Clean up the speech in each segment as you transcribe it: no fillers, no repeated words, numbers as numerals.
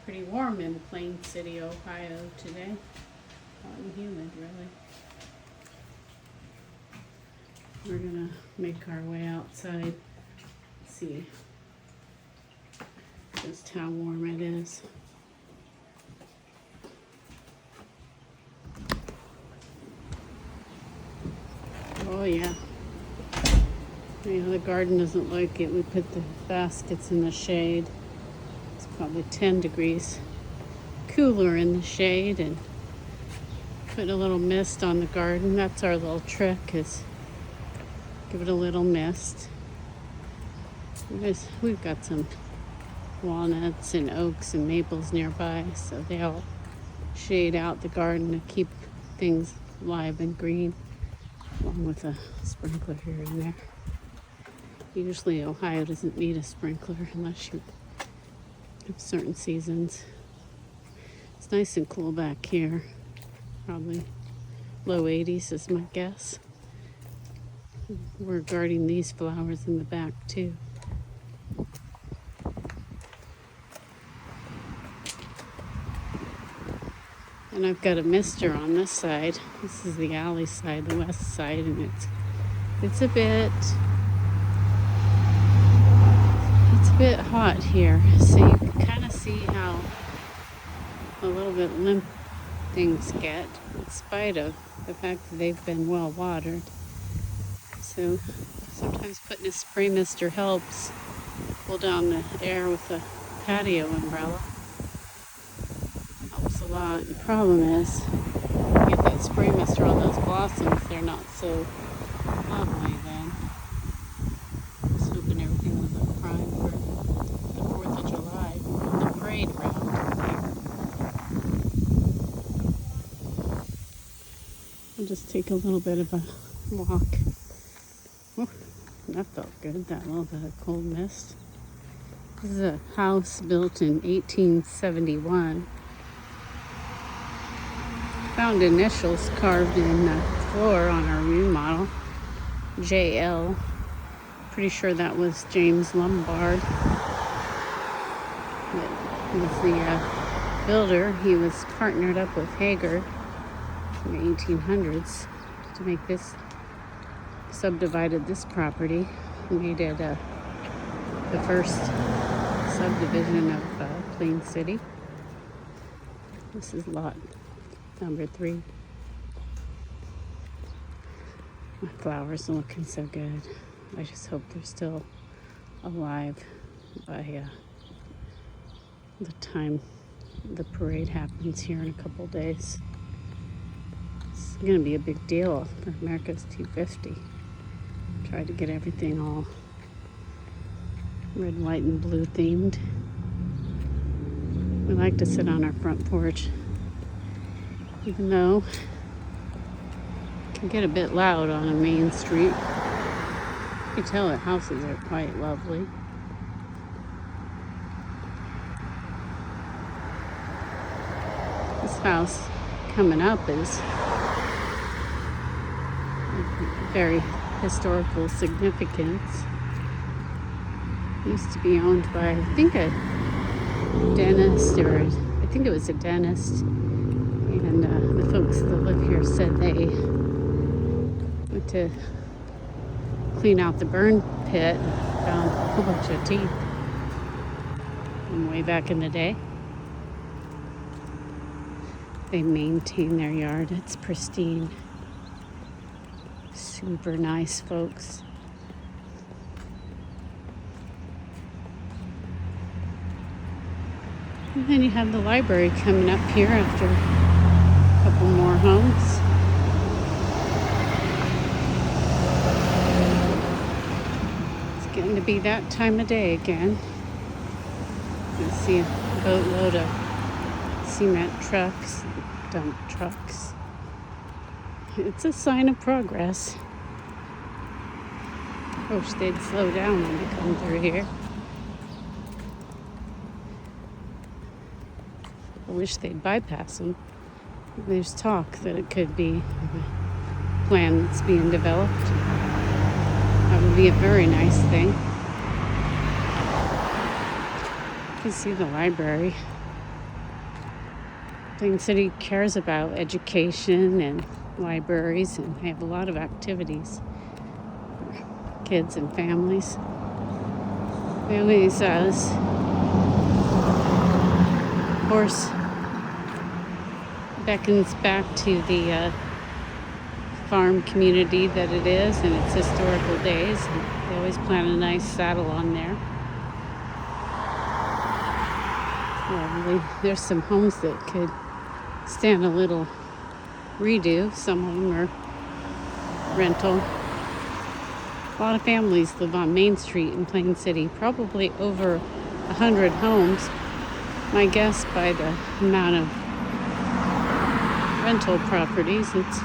pretty warm in Plain City, Ohio today. Hot and humid, really. We're gonna make our way outside, see just how warm it is. Oh yeah. You know, the garden doesn't like it. We put the baskets in the shade. It's probably 10 degrees cooler in the shade, and put a little mist on the garden. That's our little trick, is give it a little mist. We've got some walnuts and oaks and maples nearby, so they all shade out the garden to keep things live and green, along with a sprinkler here and there. Usually Ohio doesn't need a sprinkler unless you have certain seasons. It's nice and cool back here. Probably low 80s is my guess. We're guarding these flowers in the back too. And I've got a mister on this side. This is the alley side, the west side, and it's a bit hot here. So you can kind of see how a little bit limp things get, in spite of the fact that they've been well watered. So sometimes putting a spray mister helps pull down the air with a patio umbrella. Helps a lot. The problem is, you get that spray mister on those blossoms, they're not so lovely then. Just hoping everything was up prime for the 4th of July, the parade route here. I'll just take a little bit of a walk. Oh, that felt good, that little bit of cold mist. This is a house built in 1871. Found initials carved in the floor on our remodel. JL. Pretty sure that was James Lombard. He was the builder. He was partnered up with Hager in the 1800s to make this, subdivided this property, made it the first subdivision of Plain City. This is lot number 3. My flowers are looking so good. I just hope they're still alive by the time the parade happens here in a couple days. It's going to be a big deal for America's 250. Try to get everything all red, white, and blue themed. We like to sit on our front porch, even though it can get a bit loud on a main street. You can tell that houses are quite lovely. This house coming up is very historical significance. It used to be owned by, I think, a dentist, or I think it was a dentist. And the folks that live here said they went to clean out the burn pit and found a whole bunch of teeth from way back in the day. They maintain their yard. It's pristine. Super nice folks. And then you have the library coming up here after a couple more homes. It's getting to be that time of day again. You can see a boatload of cement trucks, dump trucks. It's a sign of progress. I wish they'd slow down when they come through here. I wish they'd bypass them. There's talk that it could be a plan that's being developed. That would be a very nice thing. You can see the library. Plain City cares about education and libraries, and they have a lot of activities for kids and families. Families, this horse beckons back to the farm community that it is and its historical days. And they always plant a nice saddle on there. Well, there's some homes that could stand a little redo. Some of them are rental. A lot of families live on Main Street in Plain City, probably over 100 homes. My guess by the amount of rental properties, it's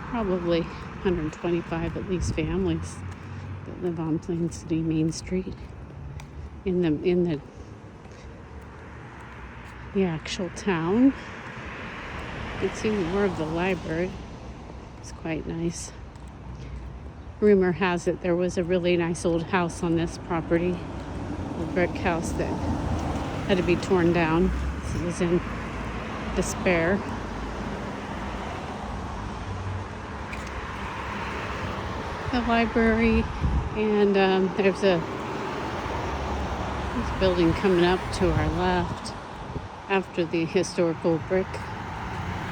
probably 125 at least families that live on Plain City Main Street in the actual town. You can see more of the library. It's quite nice. Rumor has it there was a really nice old house on this property, a brick house that had to be torn down. So it was in despair. The library, and there's this building coming up to our left after the historical brick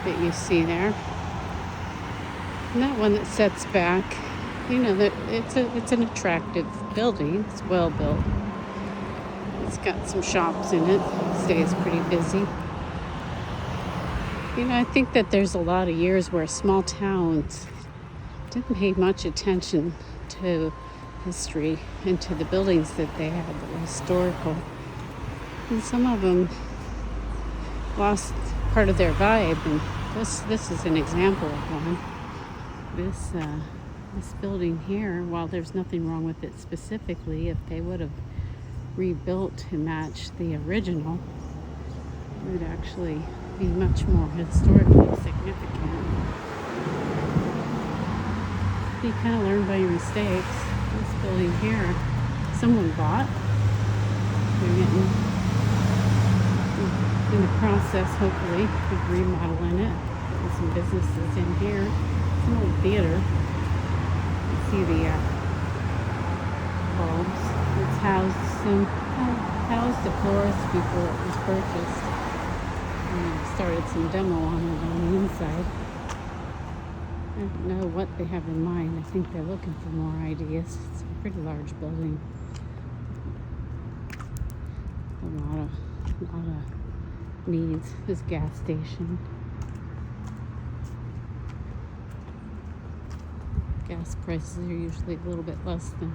that you see there. And that one that sets back, you know, that it's an attractive building. It's well built. It's got some shops in it. It stays pretty busy. You know, I think that there's a lot of years where small towns didn't pay much attention to history and to the buildings that they had that were historical. And some of them lost part of their vibe, and this is an example of one. This building here, while there's nothing wrong with it specifically, if they would have rebuilt to match the original, it would actually be much more historically significant. You kind of learn by your mistakes. This building here, someone bought. They're getting in the process, hopefully, of remodeling it. There's some businesses in here. It's an old theater. You see the bulbs. It's housed a florist before it was purchased. And started some demo on it on the inside. I don't know what they have in mind. I think they're looking for more ideas. It's a pretty large building. A lot of needs. This gas station. Gas prices are usually a little bit less than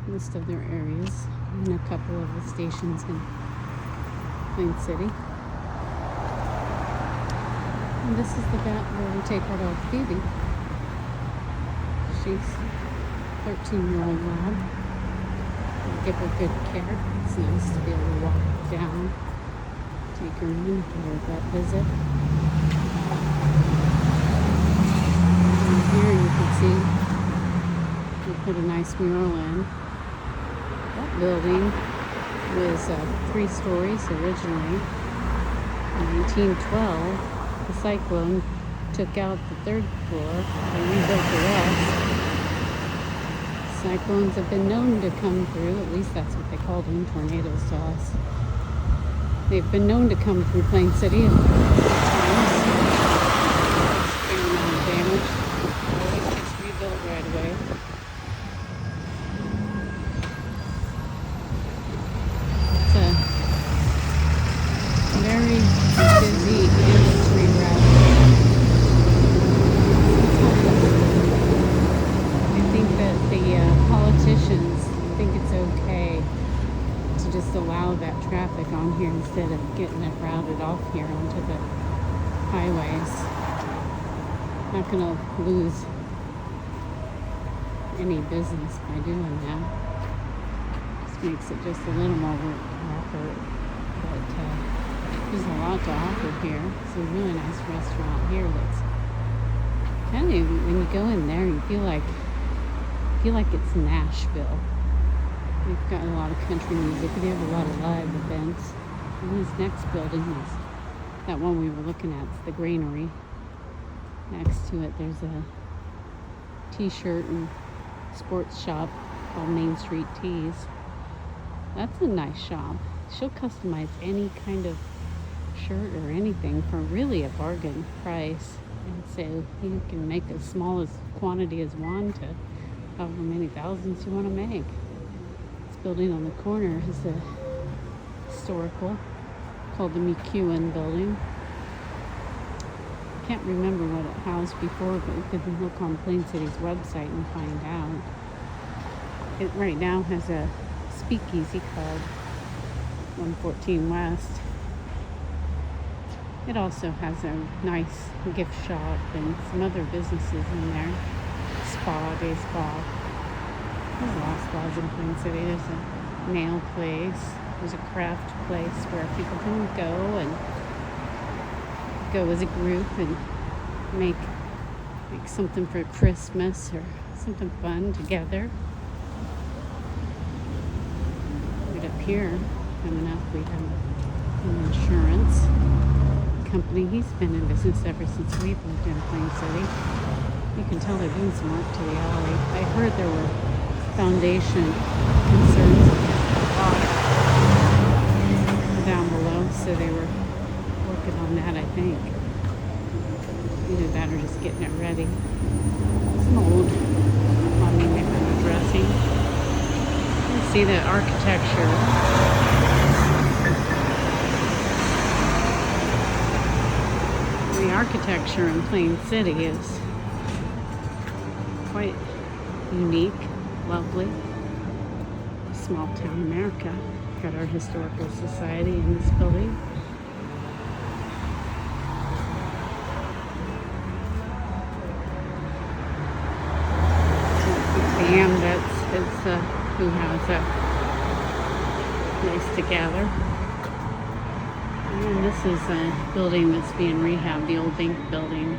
most other areas. And a couple of the stations in Plain City. And this is the vet where we take our dog Phoebe. She's a 13-year-old lab. We give her good care. It's nice to be able to walk down, take her in for her vet visit. And here you can see we put a nice mural in. That building was 3 stories originally. In 1912. The cyclone took out the 3rd floor and rebuilt the rest. Cyclones have been known to come through, at least that's what they called them, tornadoes to us. They've been known to come through Plain City at times. Fair amount of damage. Always gets rebuilt right away. It's a very busy industry route. I think that the politicians think it's okay to just allow that traffic on here instead of getting it routed off here onto the highways. Not going to lose any business by doing that. Just makes it just a little more effort. But there's a lot to offer here. It's a really nice restaurant here that's kind of, when you go in there, you feel like it's Nashville. We've got a lot of country music. We have a lot of live events. And this next building is That one we were looking at is the Granary. Next to it, there's a t-shirt and sports shop called Main Street Tees. That's a nice shop. She'll customize any kind of shirt or anything for really a bargain price. And so you can make as small as quantity as one to however many thousands you want to make. This building on the corner is a historical called the McEwen Building. Can't remember what it housed before, but you could look on Plain City's website and find out. It right now has a speakeasy called 114 West. It also has a nice gift shop and some other businesses in there. Spa, day spa. There's a lot of spas in Plain City. There's a nail place. There's a craft place where people can go as a group and make something for Christmas or something fun together. Right up here, coming up, we have an insurance company. He's been in business ever since we've lived in Plain City. You can tell they're doing some work to the alley. I heard there were foundation concerns with water down below, so they were working on that, I think. Either that or just getting it ready. Some old plumbing they've been addressing. You can see the architecture. The architecture in Plain City is quite unique, lovely. Small town America. Got our historical society in this building. Bam, that's who has a place to gather. And this is a building that's being rehabbed, the old bank building.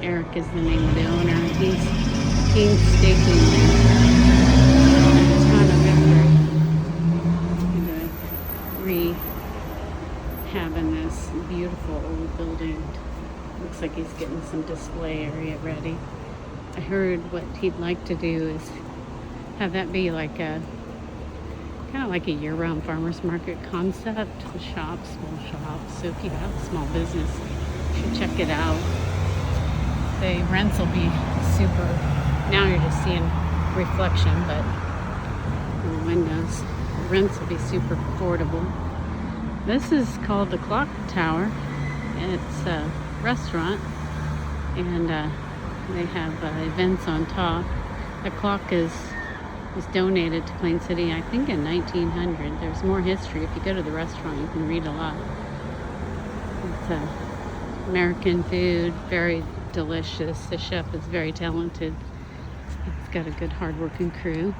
Eric is the name of the owner. He's painstakingly a ton of effort into rehabbing this beautiful old building. Looks like he's getting some display area ready. I heard what he'd like to do is have that be like a kind of like a year-round farmers market concept with shops, small shops. So if you have a small business, you should check it out. The rents will be super. Now you're just seeing reflection, but in the windows, the rents will be super affordable. This is called the Clock Tower. It's a restaurant, and they have events on top. The clock was donated to Plain City, I think, in 1900. There's more history. If you go to the restaurant, you can read a lot. It's American food, very delicious. The chef is very talented. He's got a good, hard-working crew.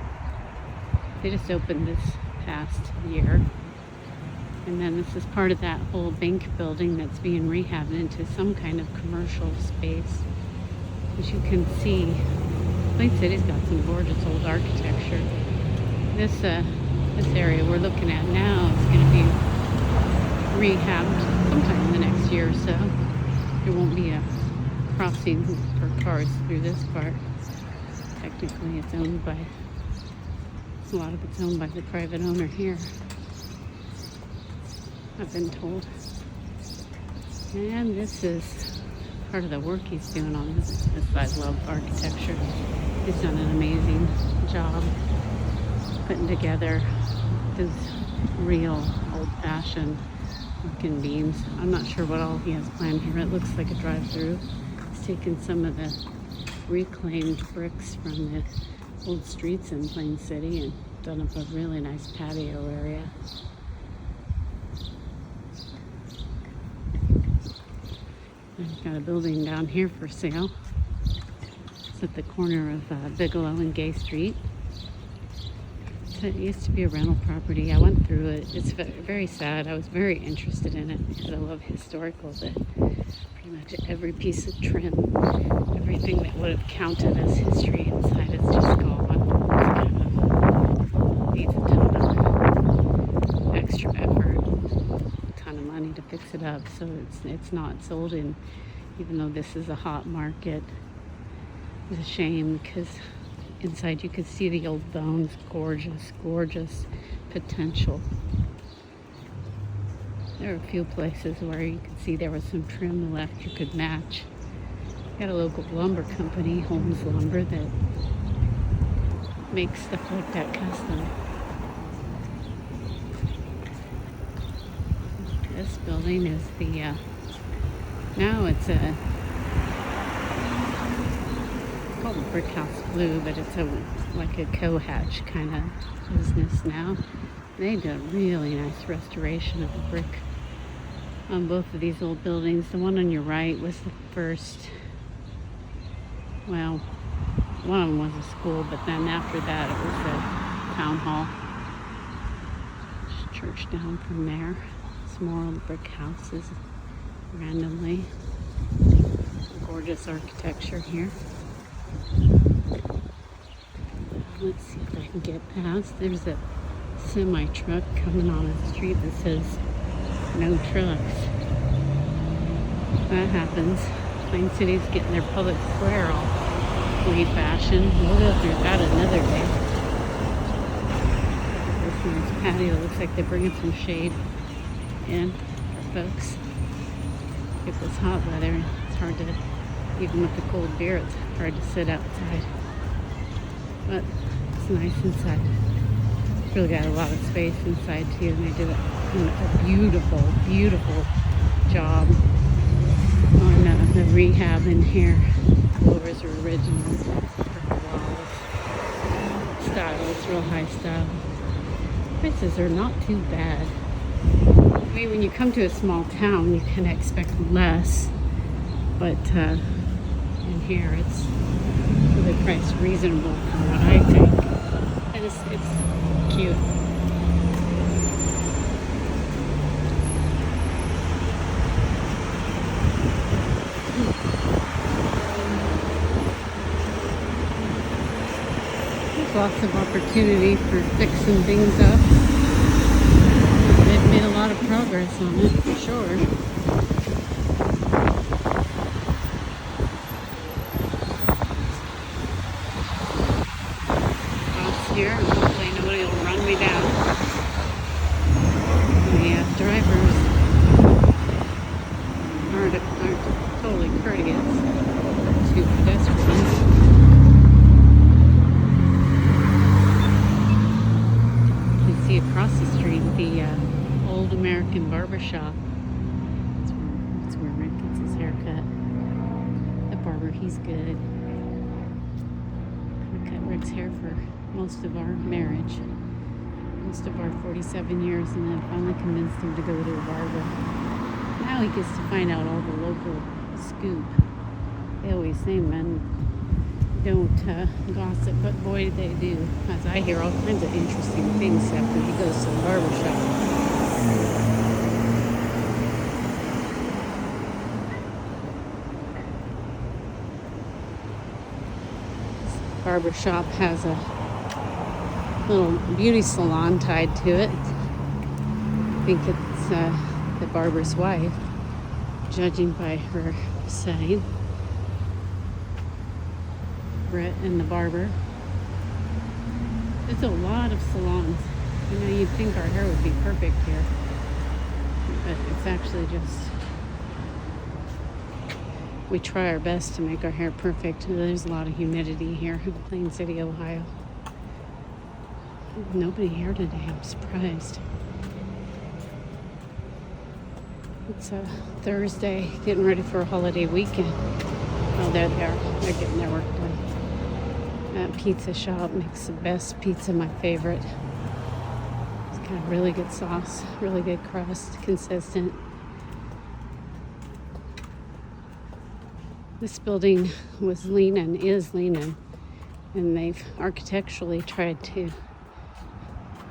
They just opened this past year. And then this is part of that whole bank building that's being rehabbed into some kind of commercial space. As you can see, Plain City's got some gorgeous old architecture. This area we're looking at now is going to be rehabbed sometime in the next year or so. There won't be a crossing for cars through this part. Technically, it's owned by, a lot of it's owned by the private owner here, I've been told. And this is part of the work he's doing on this. I love architecture. He's done an amazing job putting together his real old-fashioned looking beams. I'm not sure what all he has planned here. It looks like a drive-through. He's taken some of the reclaimed bricks from the old streets in Plain City and done up a really nice patio area. I've got a building down here for sale. It's at the corner of Bigelow and Gay Street. So it used to be a rental property. I went through it. It's very sad. I was very interested in it because I love historical, but pretty much every piece of trim, everything that would have counted as history inside is just gone. It needs a ton of extra effort, a ton of money to fix it up so it's not sold in, even though this is a hot market. It's a shame because inside you could see the old bones. Gorgeous, gorgeous potential. There are a few places where you could see there was some trim left you could match. Got a local lumber company, Holmes Lumber, that makes stuff like that custom. This building is the, now it's called Brick House Blue, but it's like a co-hatch kind of business now. They did a really nice restoration of the brick on both of these old buildings. The one on your right was the first, well, one of them was a school, but then after that it was the town hall. There's a church down from there. Some more old brick houses randomly. Gorgeous architecture here. Let's see if I can get past. There's a semi truck coming on the street that says no trucks. That happens. Plain City's getting their public square all old-fashioned. We'll go through that another day. This nice patio looks like they're bringing some shade in for folks. Get this hot weather. It's hard to, even with the cold beer, it's hard to sit outside. But it's nice inside. It's really got a lot of space inside too, and they did a beautiful, beautiful job on the rehab in here. Floors are original, walls, styles, real high style. Prices are not too bad. I mean, when you come to a small town, you can expect less, but in here it's really priced reasonable for what I think. And it's cute. There's lots of opportunity for fixing things up. They've made a lot of progress on it, for sure. Here, and hopefully nobody will run me down. The drivers aren't totally courteous to pedestrians. You can see across the street the Old American Barber Shop. That's where Rick gets his haircut. The barber, he's good. I cut Rick's hair for most of our marriage, most of our 47 years, and then finally convinced him to go to a barber. Now he gets to find out all the local scoop. They always say men don't gossip, but boy, they do. As I hear all kinds of interesting things after he goes to the barber shop. Barber shop has a little beauty salon tied to it. I think it's the barber's wife, judging by her setting. Brett and the barber. There's a lot of salons. You know, you'd think our hair would be perfect here, but it's actually just, we try our best to make our hair perfect. There's a lot of humidity here in Plain City, Ohio. Nobody here today, I'm surprised. It's a Thursday, getting ready for a holiday weekend. Oh, there they are. They're getting their work done. That pizza shop makes the best pizza, my favorite. It's got a really good sauce, really good crust, consistent. This building was leaning, is leaning, and they've architecturally tried to,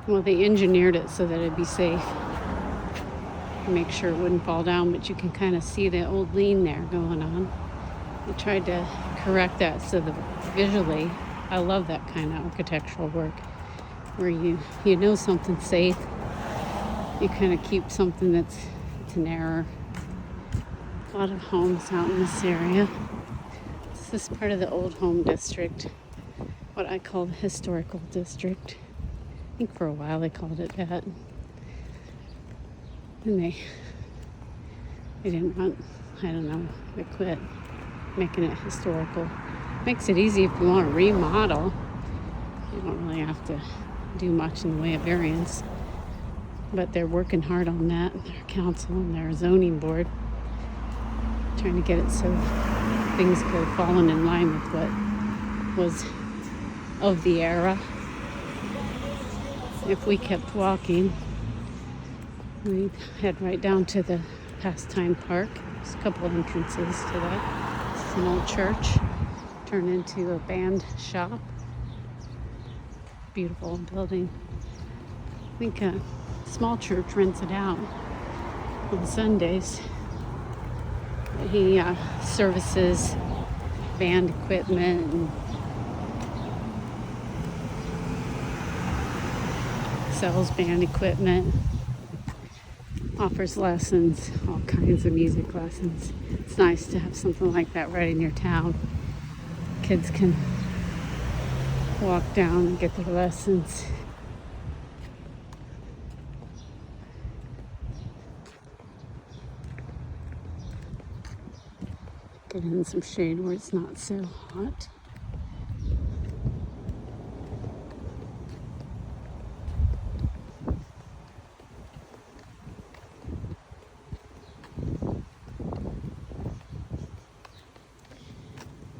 well, they engineered it so that it'd be safe. Make sure it wouldn't fall down, but you can kind of see the old lean there going on. They tried to correct that so that visually, I love that kind of architectural work where you know something's safe. You kind of keep something that's it's an error. A lot of homes out in this area. This is part of the Old Home District, what I call the Historical District. I think for a while they called it that. And they didn't want, I don't know, they quit making it historical. Makes it easy if you want to remodel. You don't really have to do much in the way of variance. But they're working hard on that, their council and their zoning board, trying to get it so things could have fallen in line with what was of the era. If we kept walking, we'd head right down to the pastime park. There's a couple of entrances to that. It's an old church turned into a band shop. Beautiful building. I think a small church rents it out on Sundays. He services band equipment and sells band equipment, offers lessons, all kinds of music lessons. It's nice to have something like that right in your town. Kids can walk down and get their lessons. Get in some shade where it's not so hot.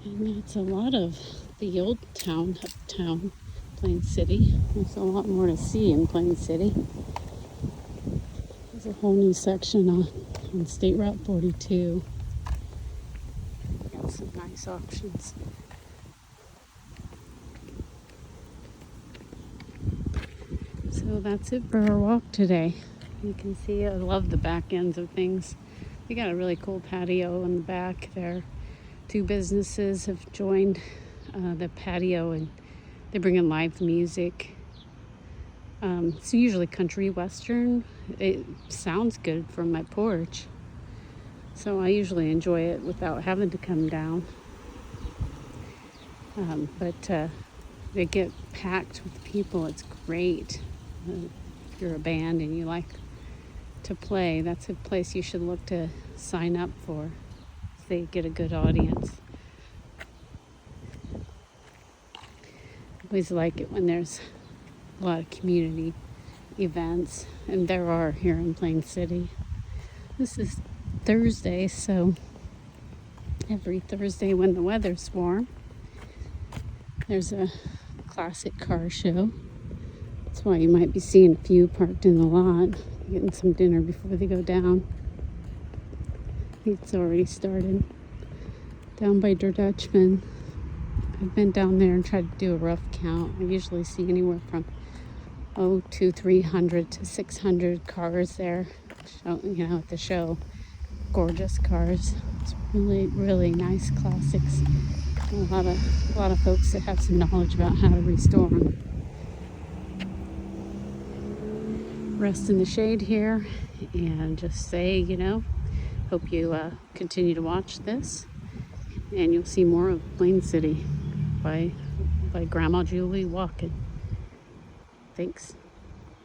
And it's a lot of the old town, uptown, Plain City. There's a lot more to see in Plain City. There's a whole new section on State Route 42. Got some nice options. So that's it for our walk today. You can see I love the back ends of things. We got a really cool patio in the back there. Two businesses have joined the patio and they bring in live music. It's usually country western. It sounds good from my porch, so I usually enjoy it without having to come down. But they get packed with people. It's great. If you're a band and you like to play, that's a place you should look to sign up for. They get a good audience. I always like it when there's a lot of community events, and there are here in Plain City. This is Thursday, so every Thursday when the weather's warm, there's a classic car show. That's why you might be seeing a few parked in the lot, getting some dinner before they go down. It's already started down by Der Dutchman. I've been down there and tried to do a rough count. I usually see anywhere from 300 to 600 cars there, at the show. Gorgeous cars. It's really, really nice classics. A lot of folks that have some knowledge about how to restore them. Rest in the shade here and just say, hope you continue to watch this, and you'll see more of Plain City by Grandma Julie walking. Thanks.